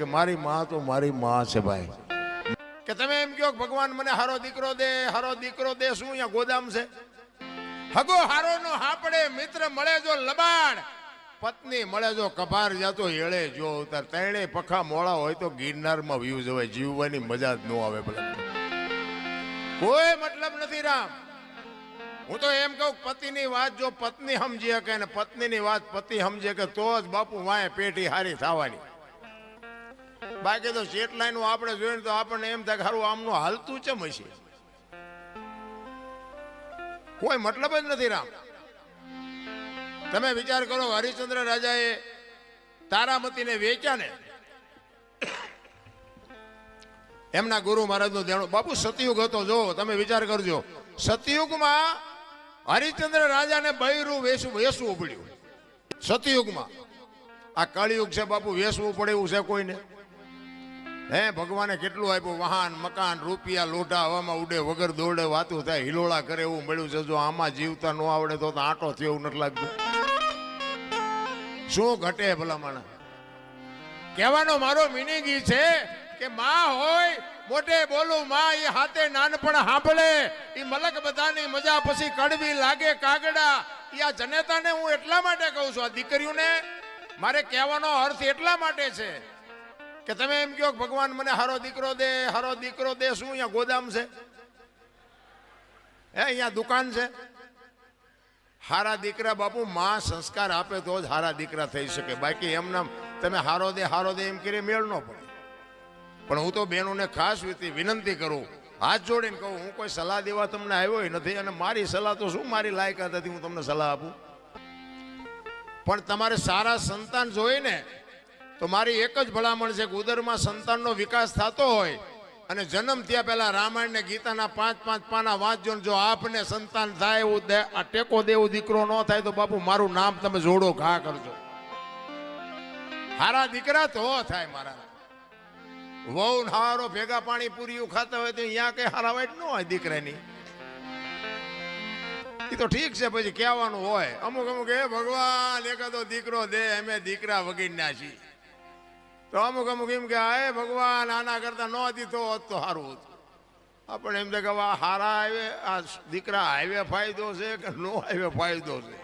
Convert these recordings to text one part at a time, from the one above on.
કે મારી માં તો મારી માં છે ભાઈ. કે તમે એમ કહો ભગવાન મને હારો દીકરો દે, હારો દીકરો દે, શું અહીંયા ગોદામ છે? હગો હારો નો હાપડે, મિત્ર મળે જો લબાડ, પત્ની મળે જો કભાર, જાતો હેળે જો અવતાર. ત્રણેય પખા મોળા હોય તો ગિરનારમાં વ્યૂ જવાય, જીવવાની મજા જ ન આવે. ભલા કોઈ મતલબ નથી રામ. હું તો એમ કહું પતિની વાત જો પત્ની સમજી શકે ને પત્નીની વાત પતિ સમજે કે તો જ બાપુ વાય પેટી હારી થવાની. બાકી તો સેટલાઈન આપણે જોઈને તો આપણને એમ થાય કે સારું આમનું હાલતું ચમ હશે. કોઈ મતલબ જ નથી રામ. તમે વિચાર કરો, હરિશ્ચંદ્ર રાજાએ તારામતીને વેચ્યા ને, એમના ગુરુ મહારાજનું દેણું. બાપુ સતયુગ હતો, જો તમે વિચાર કરજો, સતયુગમાં હરિશ્ચંદ્ર રાજાને બૈરું વેસવું પડ્યું. સતયુગમાં. આ કળિયુગ છે બાપુ, વેસવું પડે એવું છે કોઈને? હે ભગવાને કેટલું આપ્યું, વાહન મકાન રૂપિયા લોઢા હવામાં ઉડે, વગર દોડે વાતું થાય, હિલોળા કરે એવું મળ્યું છે. જો આમાં જીવતા ન આવડે તો આંટો થયો એવું નથી લાગતું. શું ઘટે ભલામણ? કહેવાનો મારો મિનિંગ ઈ છે કે માં હોય મોટે બોલું, માં એ હાથે નાનપણ સાંભળે, એ મલક બધાની મજા પછી કડવી લાગે કાગડા. એ આ જનેતાને હું એટલા માટે કહું છું, આ દીકરીઓને મારે કહેવાનો અર્થ એટલા માટે છે કે તમે એમ કહો ભગવાન મને હારો દીકરો દે, હારો દીકરો દે, શું અહીંયા ગોદામ છે? હે અહીંયા દુકાન છે? હારા દીકરા બાપુ માં સંસ્કાર આપે તો જ હારા દીકરા થઈ શકે. બાકી એમના તમે હારો દે એમ કરી મેળ ન પડે. પણ હું તો બહેનોને ખાસ વિનંતી કરું, હાથ જોડીને કહું, હું કોઈ સલાહ દેવા તમને આવ્યો નથી, અને મારી સલાહ તો શું મારી લાયકાત હતી હું તમને સલાહ આપું. પણ તમારે સારા સંતાન જોઈએ ને તો મારી એક જ ભલામણ છે કે ઉદરમાં સંતાનનો વિકાસ થતો હોય અને જન્મ થયા પહેલા રામાયણ ને ગીતાના 5-5 પાના વાંચજો. જો આપને સંતાન થાય એવું આ ટેકો દેવું દીકરો ન થાય તો બાપુ મારું નામ તમે જોડો ઘા કરજો. હારા દીકરા તો થાય. મારા વહુ હારો ભેગા પાણી પૂરી ખાતા હોય તો અહીંયા કઈ હારા વાઈટ ન હોય દીકરાની. એ તો ઠીક છે, પછી કહેવાનું હોય અમુક એ ભગવાન એકાદો દીકરો દે, અમે દીકરા વગી ના છીએ. તો અમુક એમ કે હે ભગવાન આના કરતા ન દીધો હોત તો સારું હતું. આપણે એમ થાય કે હારા આવે આ દીકરા આવે ફાયદો છે કે નો આવે ફાયદો છે?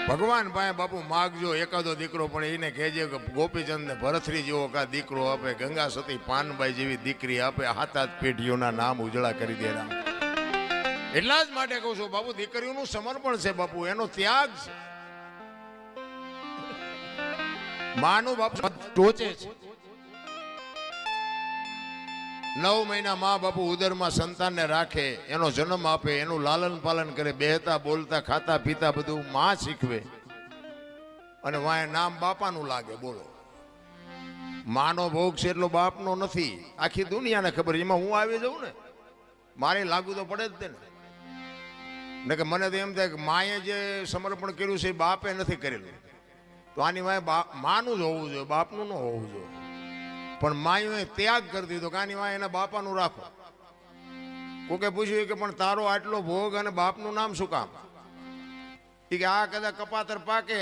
ભગવાન પાસે બાપુ માગજો એકાદો દીકરો, પણ એને કહેજે કે ગોપીચંદ ને ભરથરી જેવો કા દીકરો આપે, ગંગા સતી પાનબાઈ જેવી દીકરી આપે, હાથ પેઢીઓના નામ ઉજળા કરી દે. એટલા જ માટે કહું છું બાપુ, દીકરીઓનું સમર્પણ છે બાપુ, એનો ત્યાગ છે. માનું બાપુ ટોચે છે. 9 મહિના મા બાપુ ઉદરમાં સંતાનને રાખે, એનો જન્મ આપે, એનું લાલન પાલન કરે, બેહતા બોલતા ખાતા પીતા બધું માં શીખવે, અને વાય નામ બાપાનું લાગે. બોલો, માનો ભોગ છે એટલો બાપનો નથી. આખી દુનિયાને ખબર. એમાં હું આવી જાઉં ને મારે લાગુ તો પડે જ ને કે મને તો એમ થાય કે માએ જે સમર્પણ કર્યું છે એ બાપે નથી કરેલું, તો આની વાય માનું જ હોવું જોઈએ, બાપનું ન હોવું જોઈએ. પણ માએ ત્યાગ કરી દીધો કે આની વાય એના બાપાનું રાખો. કોકે પૂછ્યું કે પણ તારો આટલો ભોગ અને બાપનું નામ શું કામ? એ કે આ કદાચ કપાતર પાકે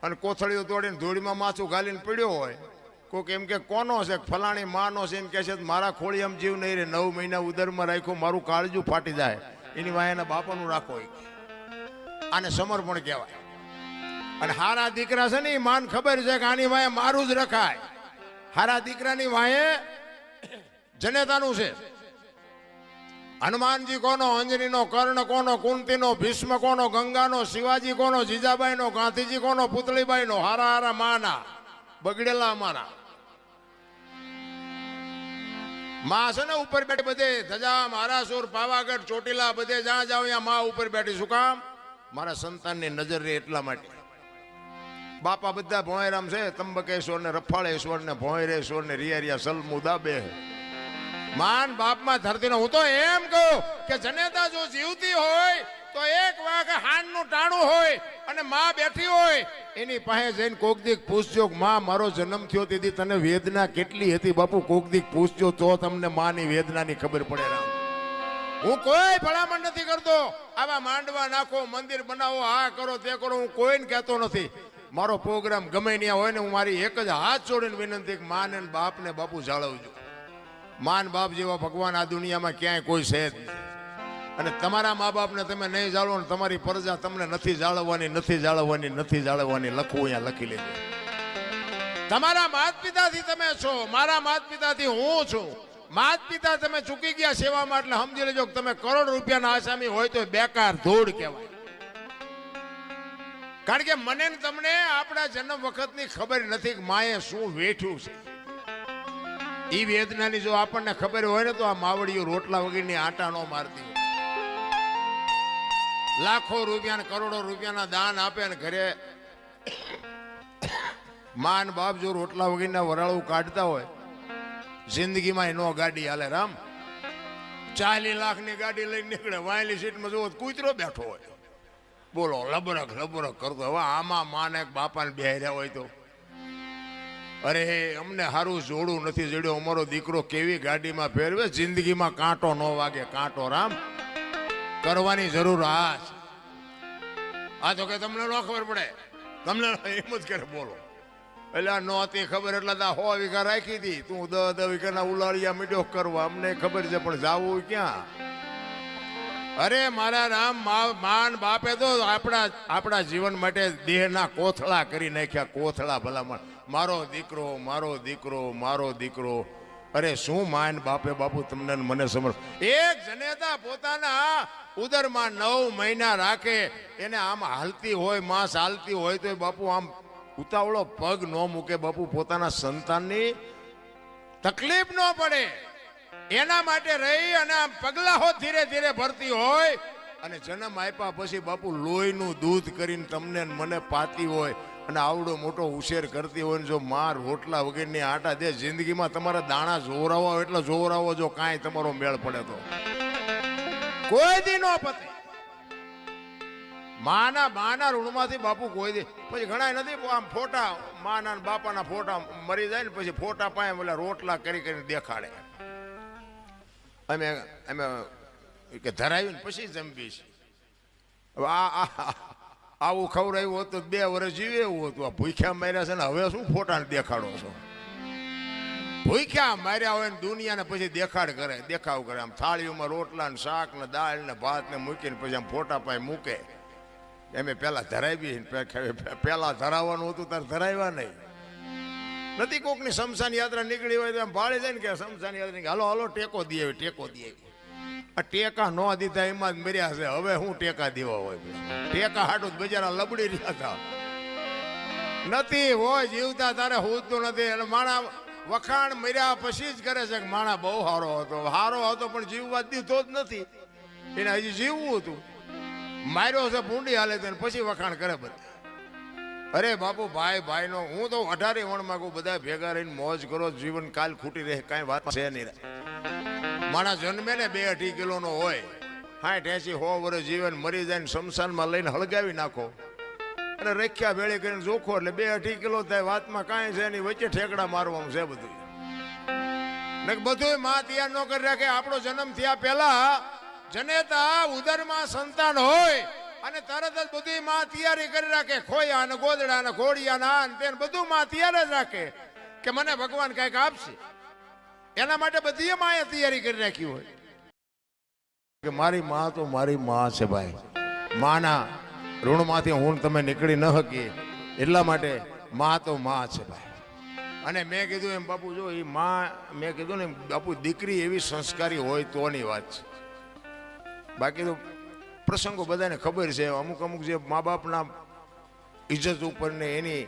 અને કોથળીઓ તોડીને ધૂળીમાં માથું ગાલીને પડ્યો હોય, કોક એમ કે કોનો છે, ફલાણી માનો છે, એમ કે છે મારા ખોળી આમ જીવ નહીં રે, 9 મહિના ઉદરમાં રાખ્યો, મારું કાળજું ફાટી જાય, એની વાય એના બાપાનું રાખો. આને સમર્પણ કહેવાય. અને હારા દીકરા છે ને એ માન ખબર છે કે આની વાય મારું જ રખાય. હારા દીકરાની વાય જનેતાનું છે. હનુમાનજી કોનો, અંજનીનો, કર્ણ કોનો, કુંતીનો, ભીષ્મ કોનો, ગંગાનો, શિવાજી કોનો, જીજાબાઈનો, ગાંધીજી કોનો, પુતળીબાઈનો. હારા હારા માના બગડેલા અમારા માં છે ને ઉપર બેઠી, બધે ધજા મહારાસુર પાવાગઢ ચોટીલા બધે જ્યાં જાવ ત્યાં માં ઉપર બેઠી. શું કામ? મારા સંતાનની નજર રહે એટલા માટે. બાપા બધા ભોંયરામ છે, ત્રંબકેશ્વર ને રફાળેશ્વર ને ભોંયરેશ્વર ને રિયા સલમુદા બે માન બાપમાં ધરતી. હું તો એમ કહું કે જનેતા જો જીવતી હોય તો એક વાગે હાનનું ટાણું હોય અને માં બેઠી હોય એની પાસે જઈને કોક દીક પૂછજો, માં મારો જન્મ થયો તેથી તને વેદના કેટલી હતી? બાપુ કોક દીક પૂછજો તો તમને માની વેદનાની ખબર પડે. રામ હું કોઈ ભલામણ નથી કરતો, આવા માંડવા નાખો, મંદિર બનાવો, આ કરો તે કરો, હું કોઈને કહેતો નથી. મારો પ્રોગ્રામ ગમે ત્યાં હોય ને હું મારી એક જ હાથ જોડીને વિનંતી કે માન અને બાપને બાપુ જાળવજો. માન બાપ જેવા ભગવાન આ દુનિયામાં ક્યાંય કોઈ છે જ નહીં. અને તમારા મા બાપને તમે નહીં જાળવો ને તમારી પ્રજા તમને નથી જાળવવાની લખવું અહીંયા લખી લેજો. તમારા માત પિતાથી તમે છો, મારા માત પિતાથી હું છું. માત પિતા તમે ચૂકી ગયા સેવામાં એટલે સમજી લેજો કે તમે કરોડ રૂપિયાના આસામી હોય તો બેકાર ધૂળ કહેવાય. કારણ કે મને ને તમને આપણા જન્મ વખતની ખબર નથી કે માએ શું વેઠ્યું છે. એ વેદનાની જો આપણને ખબર હોય ને તો આ માવડીઓ રોટલા વગરની આટા નો મારતી હોય. લાખો રૂપિયા કરોડો રૂપિયાના દાન આપે ને ઘરે માન બાપ જો રોટલા વગરના વરાળું કાઢતા હોય જિંદગીમાં નો ગાડી હાલે. રામ 40 લાખની ગાડી લઈને નીકળે, વાયલી સીટમાં જોવો કૂતરો બેઠો હોય, બોલો લબરક કરતો. હવે આમાં માને બાપાને બેહર્યા હોય તો અરે અમને સારું જોડું નથી જડ્યો, અમારો દીકરો કેવી ગાડીમાં ફેરવે, જિંદગીમાં કાંટો ન વાગે. કાંટો રામ કરવાની જરૂર આ તો કે તમને ન ખબર પડે, તમને એમ જ કરે બોલો. એટલે આ નહોતી ખબર એટલે 100 વીઘા રાખી હતી, તું 10 વીઘાના ઉલાળિયા મીડો કરવા. અમને ખબર છે પણ જાવું ક્યાં? અરે મારા રામ માન બાપે તો આપણા જીવન માટે દેહના કોથળા કરી નાખ્યા. કોથળા ભલામણ મારો દીકરો. અરે શું માન બાપે બાપુ તમને મને સમજ. એક જનેતા પોતાના ઉદરમાં 9 મહિના રાખે, એને આમ હાલતી હોય માંસ હાલતી હોય તો બાપુ આમ ઉતાવળો પગ ન મૂકે. બાપુ પોતાના સંતાનની તકલીફ ન પડે એના માટે રહી અને આમ પગલાઓ ધીરે ધીરે ભરતી હોય. અને જન્મ આપ્યા પછી બાપુ લોહીનું દૂધ કરીને તમને મને પાતી હોય અને આવડો મોટો ઉછેર કરતી હોય ને જો માર રોટલા વગેરેની આટા દે, જિંદગીમાં તમારા દાણા જોરાવો એટલે જોરાવો. જો કાંઈ તમારો મેળ પડે તો કોઈ દી નો પતે. માના ઋણમાંથી બાપુ કોઈ દી. પછી ઘણા નથી આમ ફોટા માના બાપાના ફોટા મરી જાય ને પછી ફોટા પાય ઓલા રોટલા કરીને દેખાડે. અમે કે ધરાવ્યું ને પછી જમીશ. આવું ખવડાવ્યું હોત તો 2 વર્ષ જીવે એવું હતું. આ ભૂખ્યા માર્યા છે ને હવે શું ફોટાને દેખાડો છો? ભૂખ્યા માર્યા હોય ને દુનિયાને પછી દેખાવ કરે. આમ થાળીઓમાં રોટલા ને શાક ને દાળ ને ભાત ને મૂકીને પછી આમ ફોટા પાય મૂકે. એમ પેલા ધરાવી, પેલા ધરાવવાનું હતું તાર ધરાવ્યા નહીં નથી. કોકની શમશાન યાત્રા નીકળી હોય તો એમ ભાળી જાય ને કે શમશાન યાત્રા હાલો ટેકો દે. આ ટેકા ન દીધા એમાં જ મર્યા છે. હવે હું ટેકા દેવા હોય? ટેકા હાટું બજારા લબડી રહ્યા હતા નથી હોય જીવતા તારે હોતું નથી. એટલે માણા વખાણ મર્યા પછી જ કરે છે કે માણા બહુ સારો હતો પણ જીવવા દીધો જ નથી. એને હજી જીવવું હતું, માર્યો છે ભૂંડી હાલે તો પછી વખાણ કરે બધા. અરે બાપુ ભાઈ નો હું તો 18 વણમાં કહું બધા ભેગા રહીને મોજ કરો. જીવન કાલ ખૂટી રહે કાંઈ વાત છે નહીં. મારા જન્મે ને 2-2.5 કિલોનો હોય, 60-80-100 વર્ષ જીવન મરી જાય ને શમશાનમાં લઈને હળગાવી નાખો અને રખ્યા ભેળી કરીને જોખો એટલે 2-2.5 કિલો થાય. વાતમાં કાંઈ છે એની વચ્ચે ઠેકડા મારવાનું છે બધું. બધું માં તૈયાર ન કરી રાખે. આપણો જન્મ થયા પહેલા જનેતા ઉદરમાં સંતાન હોય અને તરત જ બધી માં તૈયારી કરી રાખે. ખોયા ને ગોદડા ને ઘોડિયા ને બધું માં તૈયાર જ રાખે કે મને ભગવાન કઈક આપશે. એના માટે બધી માએ તૈયારી કરી રાખી હોય કે મારી માં તો મારી માં છે ભાઈ. માના ઋણમાંથી હું તમે નીકળી ન શકીએ એટલા માટે માં તો માં છે ભાઈ. અને મેં કીધું એમ બાપુ જો એ માં, મેં કીધું ને બાપુ દીકરી એવી સંસ્કારી હોય તોની વાત છે. બાકી તો પ્રસંગો બધાને ખબર છે. અમુક જે મા બાપના ઇજ્જત ઉપર ને એની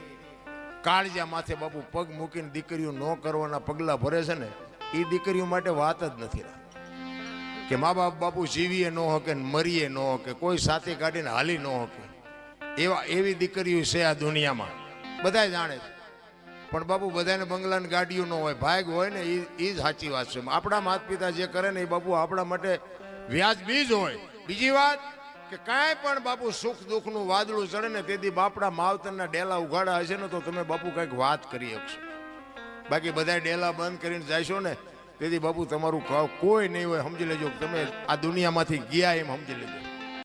કાળજા માથે બાપુ પગ મૂકીને દીકરીઓ ન કરવાના પગલા ભરે છે ને એ દીકરીઓ માટે વાત જ નથી. કે મા બાપ બાપુ જીવીએ ન હકે ને મરીએ ન હકે, કોઈ સાથે કાઢીને હાલી ન હકે એવી દીકરીઓ છે આ દુનિયામાં. બધા જાણે છે પણ બાપુ બધાને બંગલા ને ગાડીઓ ન હોય, ભાગ હોય ને એ જ સાચી વાત છે. આપણા માતા પિતા જે કરે ને એ બાપુ આપણા માટે વ્યાજબી જ હોય. બીજી વાત કે કાંઈ પણ બાપુ સુખ દુઃખનું વાદળું ચડે ને તેથી બાપડા માવતરના ડેલા ઉઘાડા હશે ને તો તમે બાપુ કંઈક વાત કરી શકશો. બાકી બધા ડેલા બંધ કરીને જશો ને તેથી બાપુ તમારું કોઈ નહીં હોય. સમજી લેજો તમે આ દુનિયામાંથી ગયા એમ સમજી લેજો.